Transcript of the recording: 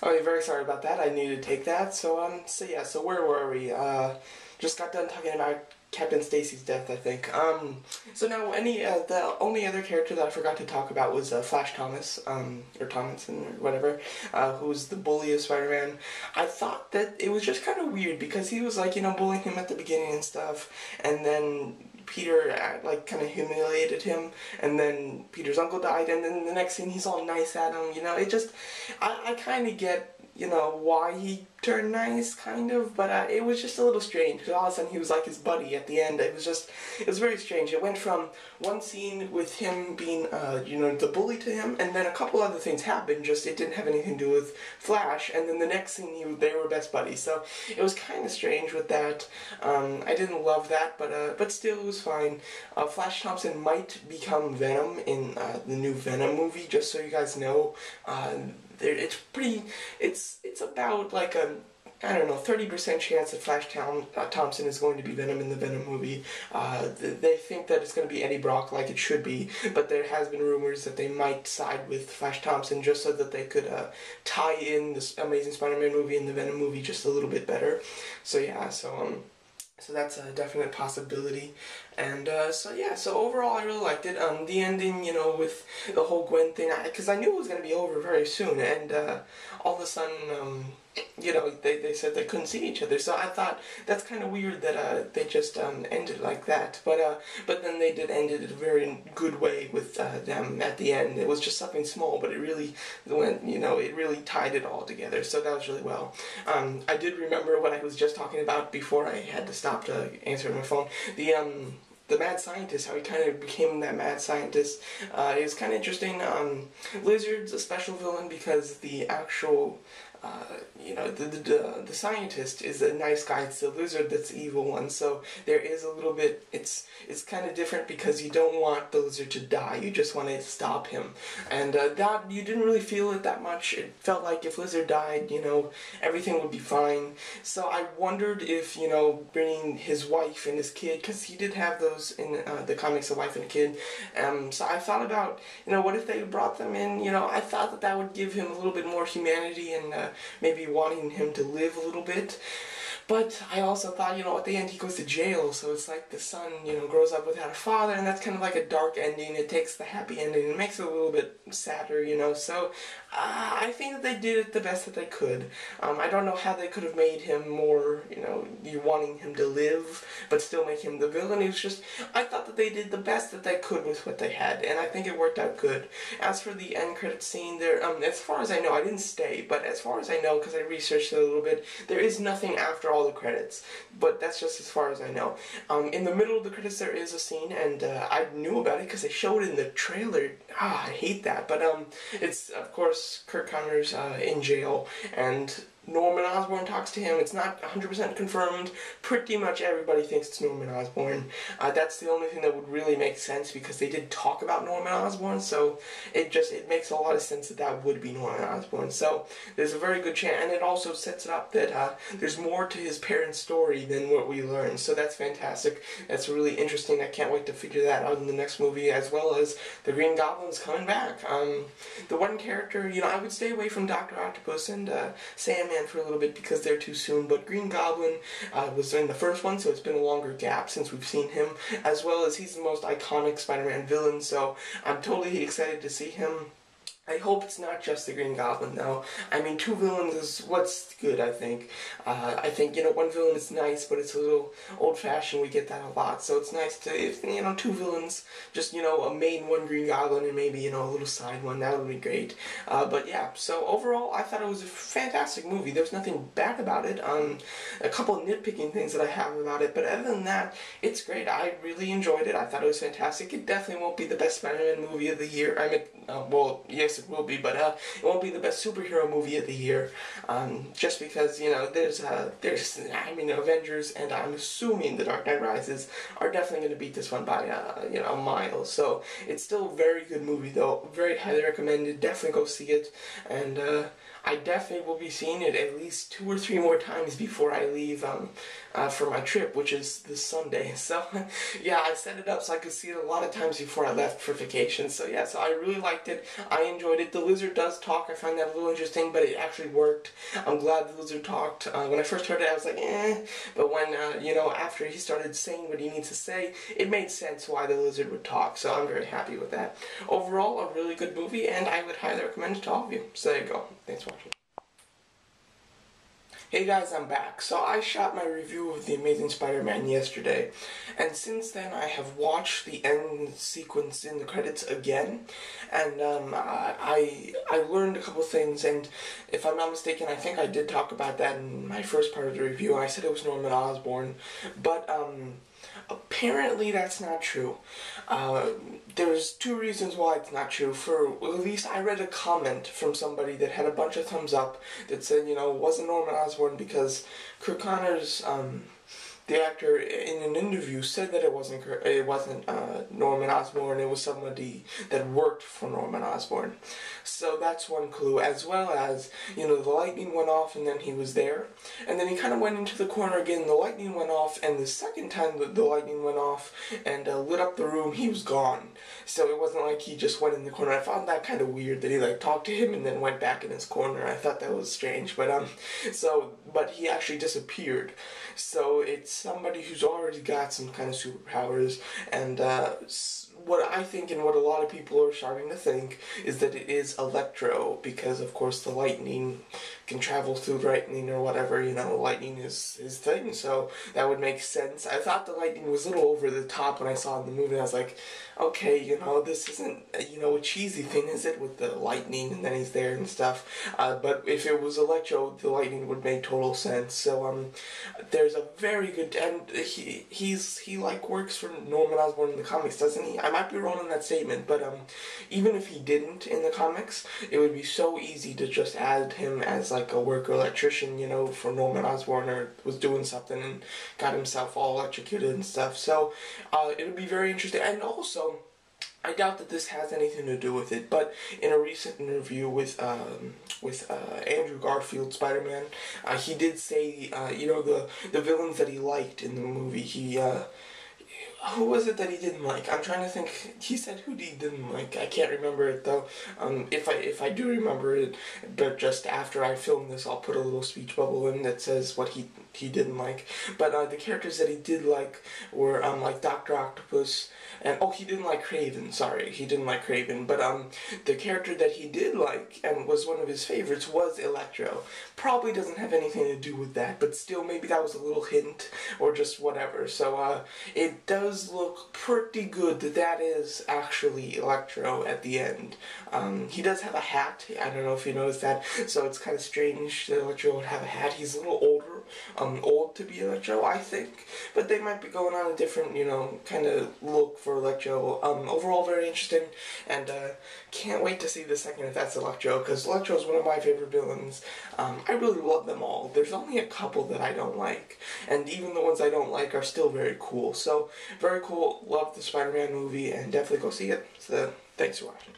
Oh, you're very sorry about that. I need to take that. So yeah, so where were we? Just got done talking about Captain Stacy's death, I think. So now the only other character that I forgot to talk about was Flash Thomas, or Tomlinson, or whatever, who's the bully of Spider-Man. I thought that it was just kind of weird because he was like, bullying him at the beginning and stuff, and then Peter like kind of humiliated him, and then Peter's uncle died, and then the next scene he's all nice at him. It just I kind of get why he turned nice, kind of, but it was just a little strange because all of a sudden he was like his buddy at the end. It was very strange. It went from one scene with him being the bully to him, and then a couple other things happened, just it didn't have anything to do with Flash, and then the next scene they were best buddies. So it was kind of strange with that. I didn't love that, but still it was fine. Flash Thompson might become Venom in the new Venom movie, just so you guys know. It's about like a, I don't know, 30% chance that Thompson is going to be Venom in the Venom movie. They think that it's going to be Eddie Brock like it should be, but there has been rumors that they might side with Flash Thompson just so that they could tie in this Amazing Spider-Man movie and the Venom movie just a little bit better. So yeah, so that's a definite possibility. And so overall I really liked it. The ending, with the whole Gwen thing, because I knew it was going to be over very soon, and all of a sudden, they said they couldn't see each other. So I thought that's kind of weird that they just ended like that. But then they did end it in a very good way with them at the end. It was just something small, but it really went, it really tied it all together. So that was really well. I did remember what I was just talking about before I had to stop to answer my phone. The mad scientist, how he kind of became that mad scientist, is kind of interesting. Lizard's a special villain because the actual the scientist is a nice guy. It's the Lizard that's the evil one. So there is a little bit. It's kind of different because you don't want the Lizard to die. You just want to stop him, and that you didn't really feel it that much. It felt like if Lizard died, everything would be fine. So I wondered if bringing his wife and his kid, because he did have those in the comics, a wife and a kid. So I thought about what if they brought them in. I thought that would give him a little bit more humanity and maybe wanting him to live a little bit. But I also thought, at the end he goes to jail, so it's like the son, grows up without a father, and that's kind of like a dark ending. It takes the happy ending and makes it a little bit sadder, so I think that they did it the best that they could. I don't know how they could have made him more, you wanting him to live, but still make him the villain. It was just, I thought that they did the best that they could with what they had, and I think it worked out good. As for the end credits scene, there, as far as I know, I didn't stay, but as far as I know, because I researched it a little bit, there is nothing after all the credits, but that's just as far as I know. In the middle of the credits there is a scene, and I knew about it because they showed it in the trailer. I hate that, but it's of course Kirk Connor's in jail, and Norman Osborn talks to him. It's not 100% confirmed. Pretty much everybody thinks it's Norman Osborn. That's the only thing that would really make sense because they did talk about Norman Osborn, so it makes a lot of sense that would be Norman Osborn. So there's a very good chance, and it also sets it up that there's more to his parents' story than what we learn. So that's fantastic. That's really interesting. I can't wait to figure that out in the next movie, as well as the Green Goblin's coming back. The one character, I would stay away from Dr. Octopus and Sam for a little bit because they're too soon, but Green Goblin was in the first one, so it's been a longer gap since we've seen him, as well as he's the most iconic Spider-Man villain, so I'm totally excited to see him. I hope it's not just the Green Goblin, though. I mean, two villains is what's good, I think. I think, one villain is nice, but it's a little old-fashioned. We get that a lot. So it's nice to, if, two villains, just, a main one Green Goblin and maybe, a little side one. That would be great. But yeah, so overall, I thought it was a fantastic movie. There's nothing bad about it. A couple of nitpicking things that I have about it, but other than that, it's great. I really enjoyed it. I thought it was fantastic. It definitely won't be the best Spider-Man movie of the year. I mean, well, yes, it will be, but it won't be the best superhero movie of the year, just because, there's Avengers, and I'm assuming The Dark Knight Rises are definitely going to beat this one by, a mile, so it's still a very good movie, though, very highly recommended. Definitely go see it, and I definitely will be seeing it at least 2 or 3 more times before I leave for my trip, which is this Sunday. So yeah, I set it up so I could see it a lot of times before I left for vacation. So yeah, so I really liked it. I enjoyed enjoyed it. The lizard does talk. I find that a little interesting, but it actually worked. I'm glad the lizard talked. When I first heard it, I was like, eh. But when, after he started saying what he needs to say, it made sense why the lizard would talk. So I'm very happy with that. Overall, a really good movie, and I would highly recommend it to all of you. So there you go. Thanks for watching. Hey guys, I'm back. So I shot my review of The Amazing Spider-Man yesterday, and since then I have watched the end sequence in the credits again, and I learned a couple things, and if I'm not mistaken, I think I did talk about that in my first part of the review. I said it was Norman Osborn, but apparently that's not true. There's two reasons why it's not true. At least I read a comment from somebody that had a bunch of thumbs up that said, it wasn't Norman Osborn because Kirk Connors, the actor, in an interview said that it wasn't Norman Osborn. It was somebody that worked for Norman Osborn. So that's one clue, as well as, the lightning went off and then he was there. And then he kind of went into the corner again, the lightning went off, and the second time the lightning went off and lit up the room, he was gone. So it wasn't like he just went in the corner. I found that kind of weird that he talked to him and then went back in his corner. I thought that was strange, but he actually disappeared. So it's somebody who's already got some kind of superpowers, and what I think and what a lot of people are starting to think is that it is Electro, because of course the lightning can travel through lightning or whatever, lightning is his thing, so that would make sense. I thought the lightning was a little over the top when I saw it in the movie. I was like, okay, this isn't, a cheesy thing, is it, with the lightning and then he's there and stuff, but if it was Electro, the lightning would make total sense. So there's a very good, and he works for Norman Osborn in the comics, doesn't he? I might be wrong on that statement, but even if he didn't in the comics, it would be so easy to just add him as a worker electrician, for Norman Osborn, or was doing something and got himself all electrocuted and stuff. So it would be very interesting. And also, I doubt that this has anything to do with it, but in a recent interview with Andrew Garfield, Spider-Man, he did say, the villains that he liked in the movie, who was it that he didn't like? I'm trying to think. He said who he didn't like. I can't remember it though. If I do remember it, but just after I film this, I'll put a little speech bubble in that says what he didn't like. But the characters that he did like were like Dr. Octopus, and he didn't like Kraven. Sorry, he didn't like Kraven. But the character that he did like and was one of his favorites was Electro. Probably doesn't have anything to do with that, but still maybe that was a little hint or just whatever. So it does look pretty good that is actually Electro at the end. He does have a hat. I don't know if you noticed that. So it's kind of strange that Electro would have a hat. He's a little older, old to be Electro, I think. But they might be going on a different, kind of look for Electro. Overall, very interesting, and can't wait to see the second if that's Electro, because Electro is one of my favorite villains. I really love them all. There's only a couple that I don't like, and even the ones I don't like are still very cool. So, very cool. Love the Spider-Man movie, and definitely go see it. So, thanks for watching.